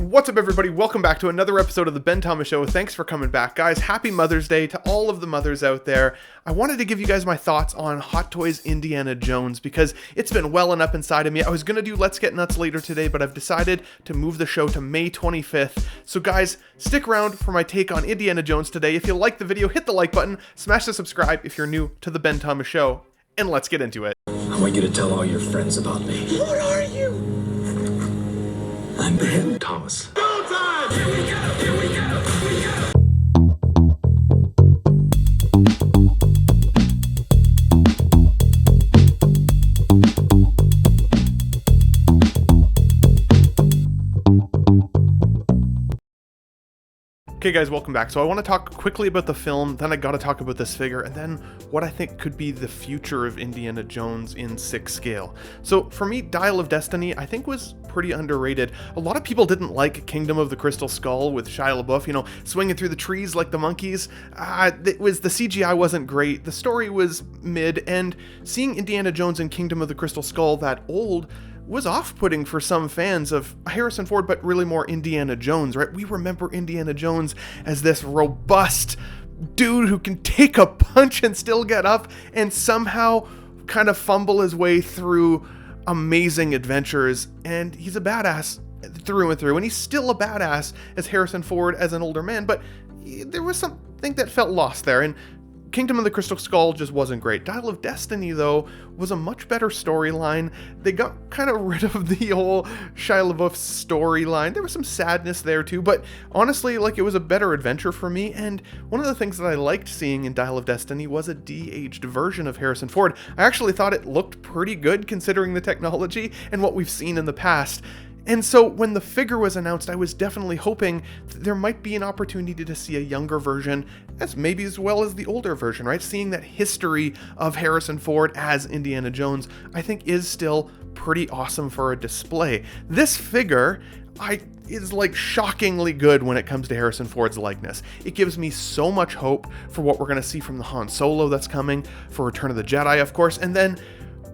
What's up, everybody? Welcome back to another episode of the Ben Thomas Show. Thanks for coming back, guys. Happy Mother's Day to all of the mothers out there. I wanted to give you guys my thoughts on Hot Toys Indiana Jones because it's been welling up inside of me. I was going to do Let's Get Nuts later today, but I've decided to move the show to May 25th. So guys, stick around for my take on Indiana Jones today. If you like the video, hit the like button, smash the subscribe if you're new to the Ben Thomas Show, and let's get into it. I want you to tell all your friends about me. What are you? I'm Ben Thomas. Go time! Here we go, here we go, here we go! Okay guys, welcome back. So I want to talk quickly about the film, then I gotta talk about this figure, and then what I think could be the future of Indiana Jones in 6 scale. So for me, Dial of Destiny, I think was pretty underrated. A lot of people didn't like Kingdom of the Crystal Skull with Shia LaBeouf, swinging through the trees like the monkeys. The CGI wasn't great, the story was mid, and seeing Indiana Jones in Kingdom of the Crystal Skull that old was off-putting for some fans of Harrison Ford, but really more Indiana Jones, right? We remember Indiana Jones as this robust dude who can take a punch and still get up and somehow kind of fumble his way through amazing adventures, and he's a badass through and through, and he's still a badass as Harrison Ford as an older man, but there was something that felt lost there, and Kingdom of the Crystal Skull just wasn't great. Dial of Destiny, though, was a much better storyline. They got kind of rid of the whole Shia LaBeouf storyline. There was some sadness there, too, but honestly, it was a better adventure for me, and one of the things that I liked seeing in Dial of Destiny was a de-aged version of Harrison Ford. I actually thought it looked pretty good considering the technology and what we've seen in the past. And so when the figure was announced, I was definitely hoping that there might be an opportunity to see a younger version, as well as the older version, right? Seeing that history of Harrison Ford as Indiana Jones, I think is still pretty awesome for a display. This figure is shockingly good when it comes to Harrison Ford's likeness. It gives me so much hope for what we're going to see from the Han Solo that's coming, for Return of the Jedi, of course, and then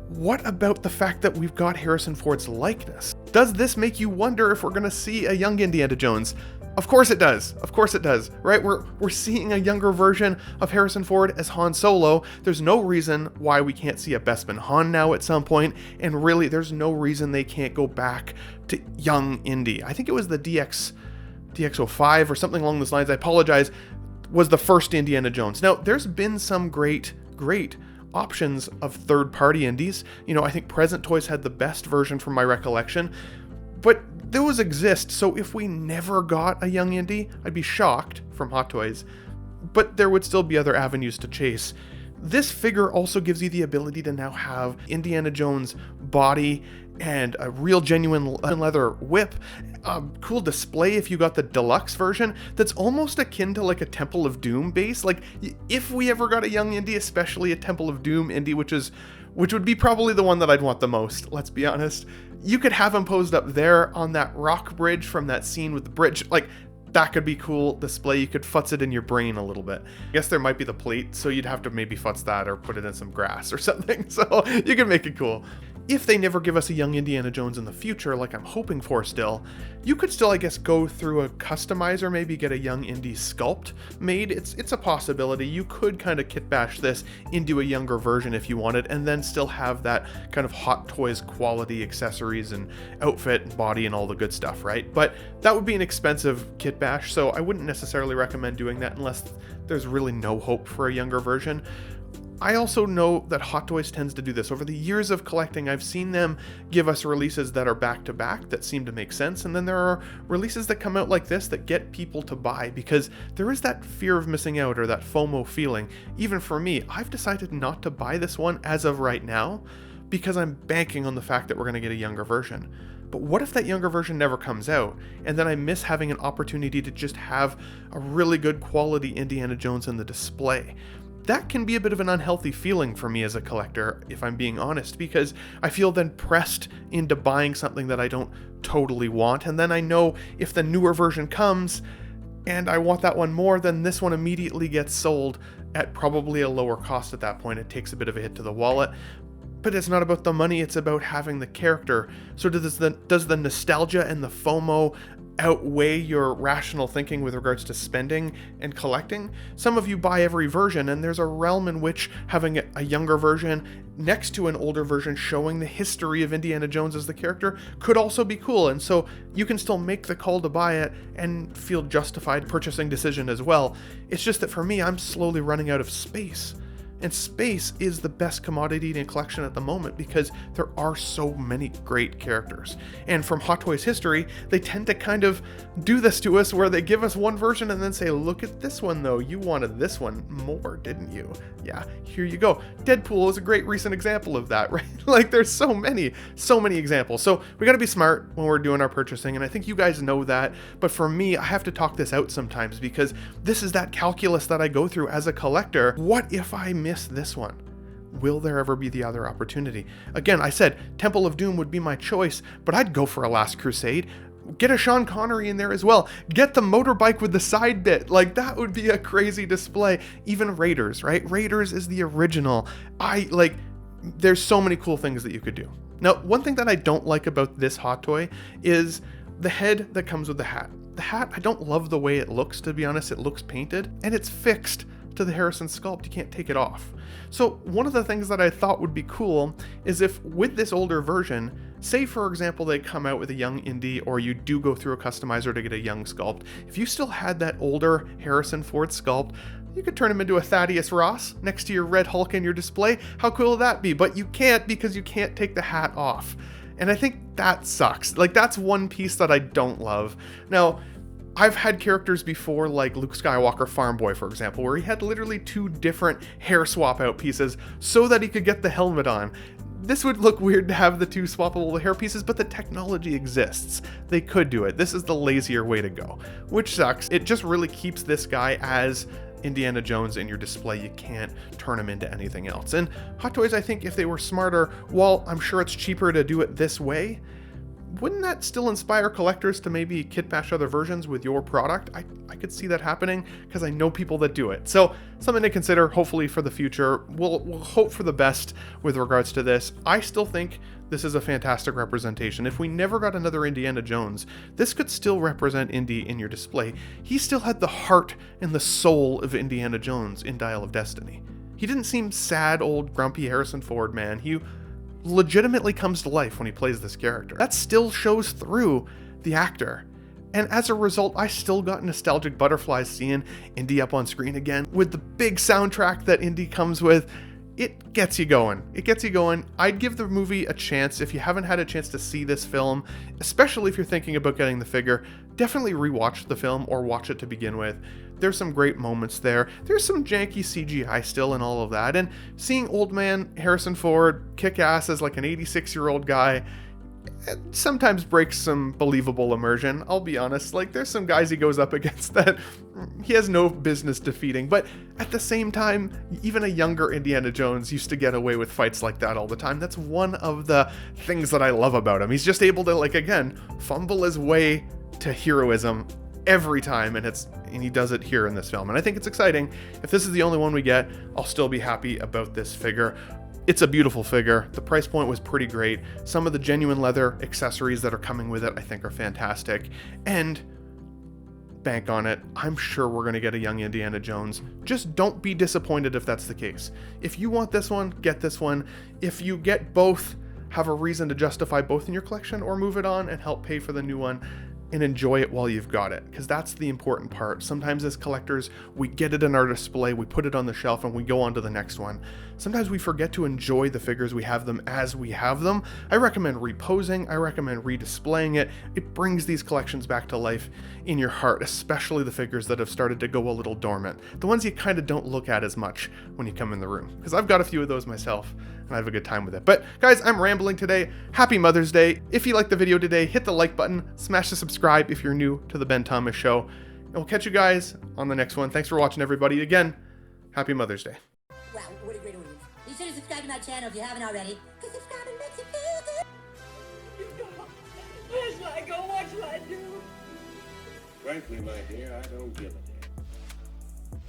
what about the fact that we've got Harrison Ford's likeness? Does this make you wonder if we're going to see a young Indiana Jones? Of course it does. Of course it does, right? We're seeing a younger version of Harrison Ford as Han Solo. There's no reason why we can't see a Bespin Han now at some point, and really there's no reason they can't go back to young Indy. I think it was the DX05 or something along those lines, I apologize, was the first Indiana Jones. Now, there's been some great options of third-party indies. I think Present Toys had the best version from my recollection, but those exist, so if we never got a young Indy, I'd be shocked from Hot Toys, but there would still be other avenues to chase. This figure also gives you the ability to now have Indiana Jones' body and a real genuine leather whip, a cool display if you got the deluxe version that's almost akin to a Temple of Doom base. If we ever got a young Indy, especially a Temple of Doom Indy, which would be probably the one that I'd want the most, let's be honest. You could have him posed up there on that rock bridge from that scene with the bridge, that could be cool display. You could futz it in your brain a little bit. I guess there might be the plate, so you'd have to maybe futz that or put it in some grass or something, so you can make it cool. If they never give us a young Indiana Jones in the future, like I'm hoping for still, you could still, I guess, go through a customizer, maybe get a young Indy sculpt made. It's a possibility. You could kind of kit bash this into a younger version if you wanted, and then still have that kind of Hot Toys quality accessories and outfit and body and all the good stuff, right? But that would be an expensive kit bash, so I wouldn't necessarily recommend doing that unless there's really no hope for a younger version. I also know that Hot Toys tends to do this. Over the years of collecting, I've seen them give us releases that are back-to-back that seem to make sense, and then there are releases that come out like this that get people to buy, because there is that fear of missing out or that FOMO feeling. Even for me, I've decided not to buy this one as of right now, because I'm banking on the fact that we're going to get a younger version. But what if that younger version never comes out, and then I miss having an opportunity to just have a really good quality Indiana Jones in the display? That can be a bit of an unhealthy feeling for me as a collector, if I'm being honest, because I feel then pressed into buying something that I don't totally want, and then I know if the newer version comes and I want that one more, then this one immediately gets sold at probably a lower cost at that point. It takes a bit of a hit to the wallet, but it's not about the money, it's about having the character. So does the nostalgia and the FOMO outweigh your rational thinking with regards to spending and collecting. Some of you buy every version, and there's a realm in which having a younger version next to an older version showing the history of Indiana Jones as the character could also be cool. And so you can still make the call to buy it and feel justified purchasing decision as well. It's just that for me, I'm slowly running out of space. And space is the best commodity in a collection at the moment because there are so many great characters. And from Hot Toys history, they tend to kind of do this to us where they give us one version and then say, look at this one though, you wanted this one more, didn't you? Yeah, here you go. Deadpool is a great recent example of that, right? Like there's so many examples. So we gotta be smart when we're doing our purchasing, and I think you guys know that, but for me, I have to talk this out sometimes because this is that calculus that I go through as a collector. What if I miss this one? Will there ever be the other opportunity? Again, I said Temple of Doom would be my choice, but I'd go for a Last Crusade. Get a Sean Connery in there as well. Get the motorbike with the side bit. Like that would be a crazy display. Even Raiders, right? Raiders is the original. There's so many cool things that you could do. Now, one thing that I don't like about this Hot Toy is the head that comes with the hat. The hat, I don't love the way it looks, to be honest. It looks painted and it's fixed to the Harrison sculpt. You can't take it off. So one of the things that I thought would be cool is if with this older version, say for example they come out with a young Indy, or you do go through a customizer to get a young sculpt, if you still had that older Harrison Ford sculpt, you could turn him into a Thaddeus Ross next to your Red Hulk in your display. How cool would that be? But you can't, because you can't take the hat off. And I think that sucks. Like that's one piece that I don't love. Now, I've had characters before like Luke Skywalker Farm Boy, for example, where he had literally two different hair swap out pieces so that he could get the helmet on. This would look weird to have the two swappable hair pieces, but the technology exists. They could do it. This is the lazier way to go, which sucks. It just really keeps this guy as Indiana Jones in your display. You can't turn him into anything else. And Hot Toys, I think if they were smarter, while I'm sure it's cheaper to do it this way, wouldn't that still inspire collectors to maybe kit bash other versions with your product? I could see that happening because I know people that do it. So something to consider, hopefully for the future. We'll hope for the best with regards to this. I still think this is a fantastic representation. If we never got another Indiana Jones, this could still represent Indy in your display. He still had the heart and the soul of Indiana Jones in Dial of Destiny. He didn't seem sad, old, grumpy Harrison Ford man. He legitimately comes to life when he plays this character. That still shows through the actor. And as a result, I still got nostalgic butterflies seeing Indy up on screen again with the big soundtrack that Indy comes with. It gets you going. It gets you going. I'd give the movie a chance. If you haven't had a chance to see this film, especially if you're thinking about getting the figure, definitely rewatch the film or watch it to begin with. There's some great moments there. There's some janky CGI still and all of that. And seeing old man Harrison Ford kick ass as like an 86-year-old guy, it sometimes breaks some believable immersion. I'll be honest, like there's some guys he goes up against that he has no business defeating, but at the same time, even a younger Indiana Jones used to get away with fights like that all the time. That's one of the things that I love about him. He's just able to, like, again, fumble his way to heroism every time, and he does it here in this film. And I think it's exciting. If this is the only one we get, I'll still be happy about this figure. It's a beautiful figure. The price point was pretty great. Some of the genuine leather accessories that are coming with it I think are fantastic. And bank on it, I'm sure we're going to get a young Indiana Jones. Just don't be disappointed if that's the case. If you want this one, get this one. If you get both, have a reason to justify both in your collection, or move it on and help pay for the new one and enjoy it while you've got it, because that's the important part. Sometimes as collectors, we get it in our display, we put it on the shelf, and we go on to the next one. Sometimes we forget to enjoy the figures we have them as we have them. I recommend reposing, I recommend redisplaying it. It brings these collections back to life in your heart, especially the figures that have started to go a little dormant. The ones you kind of don't look at as much when you come in the room, because I've got a few of those myself, and I have a good time with it. But guys, I'm rambling today. Happy Mother's Day. If you liked the video today, hit the like button, smash the subscribe if you're new to the Ben Thomas Show, and we'll catch you guys on the next one. Thanks for watching, everybody. Again, happy Mother's Day. Wow, what a great audience. Be sure to subscribe to my channel if you haven't already, because subscribing makes you feel good. Where shall I go? What shall I do? Frankly, my dear, I don't give a damn.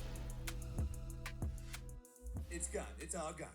It's gone. It's all gone.